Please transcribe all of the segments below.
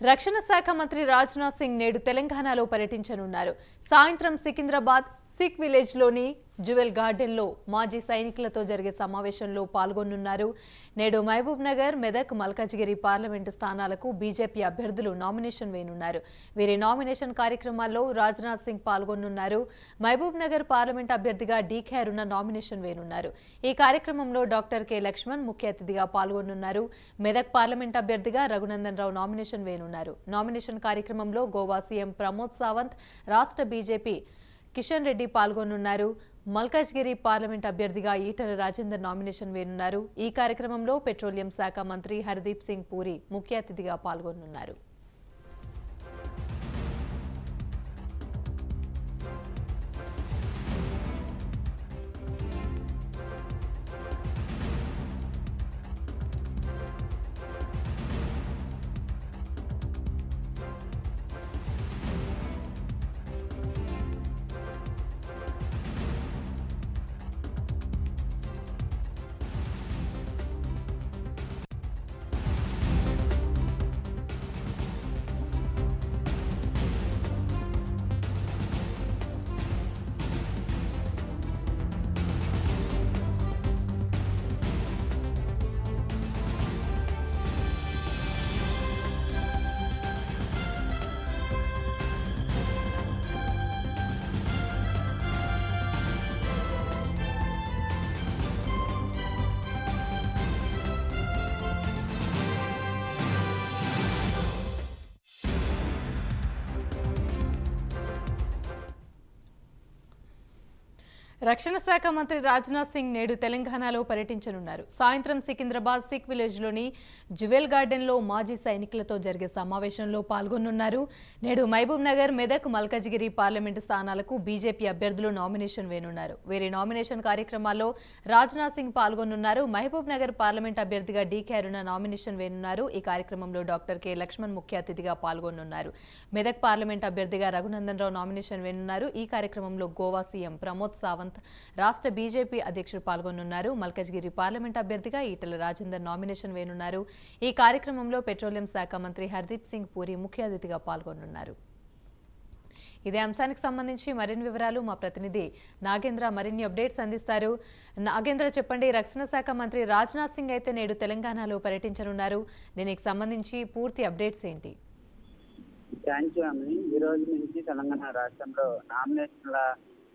రక్షణ శాఖ మంత్రి రాజ్నాథ్ సింగ్ నేడు తెలంగాణలో పర్యటించనున్నారు. సాయంత్రం సికింద్రాబాద్ సిక్ విలేజ్ లోని జ్యువెల్ గార్డెన్ లో మాజీ సైనికులతో జరిగే సమావేశంలో పాల్గొనున్నారు. నేడు మహబూబ్ నగర్, మెదక్, మల్కాజ్గిరి పార్లమెంటు స్థానాలకు బీజేపీ అభ్యర్థులు నామినేషన్ వేయనున్నారు. వీరి నామినేషన్ కార్యక్రమాల్లో రాజ్నాథ్ సింగ్ పాల్గొనున్నారు. మహబూబ్ నగర్ పార్లమెంట్ అభ్యర్థిగా డీకే అరుణ నామినేషన్ వేయనున్నారు. ఈ కార్యక్రమంలో డాక్టర్ కె లక్ష్మణ్ ముఖ్య అతిథిగా పాల్గొనున్నారు. మెదక్ పార్లమెంట్ అభ్యర్థిగా రఘునందన్ రావు నామినేషన్ వేయనున్నారు. నామినేషన్ కార్యక్రమంలో గోవా సీఎం ప్రమోద్ సావంత్, రాష్ట్ర బీజేపీ కిషన్ రెడ్డి పాల్గొనున్నారు. మల్కాజ్గిరి పార్లమెంట్ అభ్యర్థిగా ఈటల రాజేందర్ నామినేషన్ వేయనున్నారు. ఈ కార్యక్రమంలో పెట్రోలియం శాఖ మంత్రి హర్దీప్ సింగ్ పూరి ముఖ్య అతిథిగా పాల్గొనున్నారు. రక్షణ శాఖ మంత్రి రాజ్నాథ్ సింగ్ నేడు తెలంగాణలో పర్యటించనున్నారు. సాయంత్రం సికింద్రాబాద్ సిక్ విలేజ్ లోని జ్యువెల్ గార్డెన్ లో మాజీ సైనికులతో జరిగే సమావేశంలో పాల్గొనున్నారు. నేడు మహబూబ్ నగర్, మెదక్, మల్కాజ్గిరి పార్లమెంటు స్థానాలకు బీజేపీ అభ్యర్థులు నామినేషన్ వేయనున్నారు. వీరి నామినేషన్ కార్యక్రమాల్లో రాజ్నాథ్ సింగ్ పాల్గొనున్నారు. మహబూబ్ నగర్ పార్లమెంట్ అభ్యర్థిగా డీకే అరుణ నామినేషన్ వేయనున్నారు. ఈ కార్యక్రమంలో డాక్టర్ కె లక్ష్మణ్ ముఖ్య అతిథిగా పాల్గొనున్నారు. మెదక్ పార్లమెంట్ అభ్యర్థిగా రఘునందన్ రావు నామినేషన్ వేయనున్నారు. ఈ కార్యక్రమంలో గోవా సీఎం ప్రమోద్ సావంత్, రాష్ట్ర బీజేపీ అధ్యక్షుడు పాల్గొనున్నారు. మల్కాజ్గిరి పార్లమెంట్ అభ్యర్థిగా ఈటల రాజేందర్ నామినేషన్ వేయనున్నారు. ఈ కార్యక్రమంలో పెట్రోలియం శాఖ మంత్రి హర్దీప్ సింగ్ పూరి ముఖ్య అతిథిగా పాల్గొనున్నారు. ఇదే అంశానికి సంబంధించి మరిన్ని వివరాలు మా ప్రతినిధి నాగేంద్ర మరిన్ని అప్డేట్స్ అందిస్తారు. నాగేంద్ర, చెప్పండి, రక్షణ శాఖ మంత్రి రాజ్నాథ్ సింగ్ అయితే నేడు తెలంగాణలో పర్యటించనున్నారు. దీనికి సంబంధించి పూర్తి అప్డేట్స్ ఏంటి? థ్యాంక్ యూ అమ్మి. ఈ రోజు నుంచి తెలంగాణ రాష్ట్రంలో నామినేషన్ల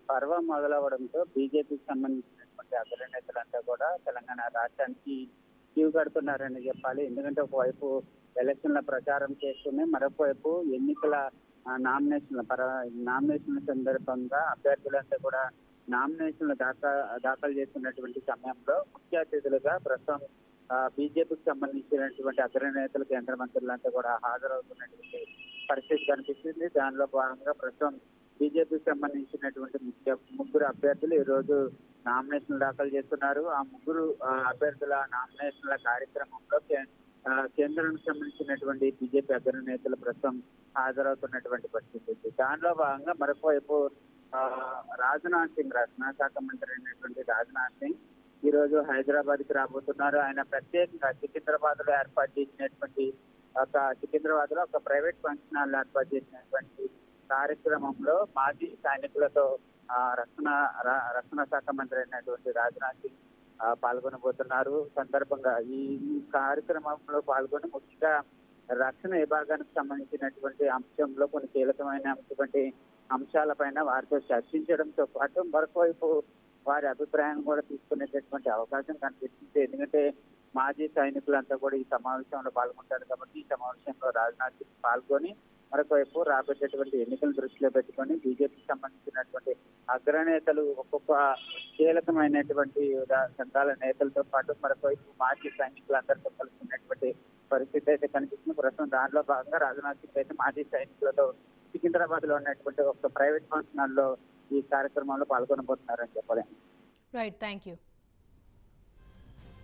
పర్వం మొదలవడంతో బీజేపీకి సంబంధించినటువంటి అగ్రనేతలంతా కూడా తెలంగాణ రాష్ట్రానికి క్యూ కడుతున్నారని చెప్పాలి. ఎందుకంటే ఒకవైపు ఎలక్షన్ల ప్రచారం చేస్తూనే మరొక వైపు ఎన్నికల నామినేషన్ల సందర్భంగా అభ్యర్థులంతా కూడా నామినేషన్లు దాఖలు చేస్తున్నటువంటి సమయంలో ముఖ్య అతిథులుగా ప్రస్తుతం బీజేపీకి సంబంధించినటువంటి అగ్రనేతలు, కేంద్ర మంత్రులంతా కూడా హాజరవుతున్నటువంటి పరిస్థితి కనిపిస్తుంది. దానిలో భాగంగా ప్రస్తుతం బీజేపీకి సంబంధించినటువంటి ముగ్గురు అభ్యర్థులు ఈ రోజు నామినేషన్లు దాఖలు చేస్తున్నారు. ఆ ముగ్గురు అభ్యర్థుల నామినేషన్ల కార్యక్రమంలో కేంద్రానికి సంబంధించినటువంటి బీజేపీ అగ్రనేతలు ప్రస్తుతం హాజరవుతున్నటువంటి పరిస్థితి ఉంది. దానిలో భాగంగా మరొక వైపు రాజ్నాథ్ సింగ్, రక్షణ శాఖ మంత్రి అయినటువంటి రాజ్నాథ్ సింగ్ ఈ రోజు హైదరాబాద్ కి రాబోతున్నారు. ఆయన ప్రత్యేకంగా సికింద్రాబాద్ లో ఏర్పాటు చేసినటువంటి సికింద్రాబాద్ లో ఒక ప్రైవేట్ ఫంక్షన్ హాల్ ఏర్పాటు చేసినటువంటి కార్యక్రమంలో మాజీ సైనికులతో రక్షణ శాఖ మంత్రి అయినటువంటి రాజ్నాథ్ సింగ్ పాల్గొనబోతున్నారు. సందర్భంగా ఈ కార్యక్రమంలో పాల్గొని ముఖ్యంగా రక్షణ విభాగానికి సంబంధించినటువంటి అంశంలో కొన్ని కీలకమైనటువంటి అంశాలపైన వారితో చర్చించడంతో పాటు మరొకవైపు వారి అభిప్రాయం కూడా తీసుకునేటటువంటి అవకాశం కనిపిస్తుంది. ఎందుకంటే మాజీ సైనికులంతా కూడా ఈ సమావేశంలో పాల్గొంటారు కాబట్టి ఈ సమావేశంలో రాజ్నాథ్ సింగ్ పాల్గొని మరొకవైపు రాబోయేటటువంటి ఎన్నికలను దృష్టిలో పెట్టుకొని బీజేపీకి సంబంధించినటువంటి అగ్రనేతలు, ఒక్కొక్క కీలకమైనటువంటి సంఘాల నేతలతో పాటు మరొకవైపు మాజీ సైనికులందరితో కలుసుకున్నటువంటి పరిస్థితి అయితే కనిపిస్తుంది. ప్రస్తుతం దానిలో భాగంగా రాజ్నాథ్ సింగ్ అయితే మాజీ సైనికులతో సికింద్రాబాద్ లో ఉన్నటువంటి ఒక ప్రైవేట్ ఫంక్షన్ హాల్లో ఈ కార్యక్రమంలో పాల్గొనబోతున్నారని చెప్పలేము. Right, thank you.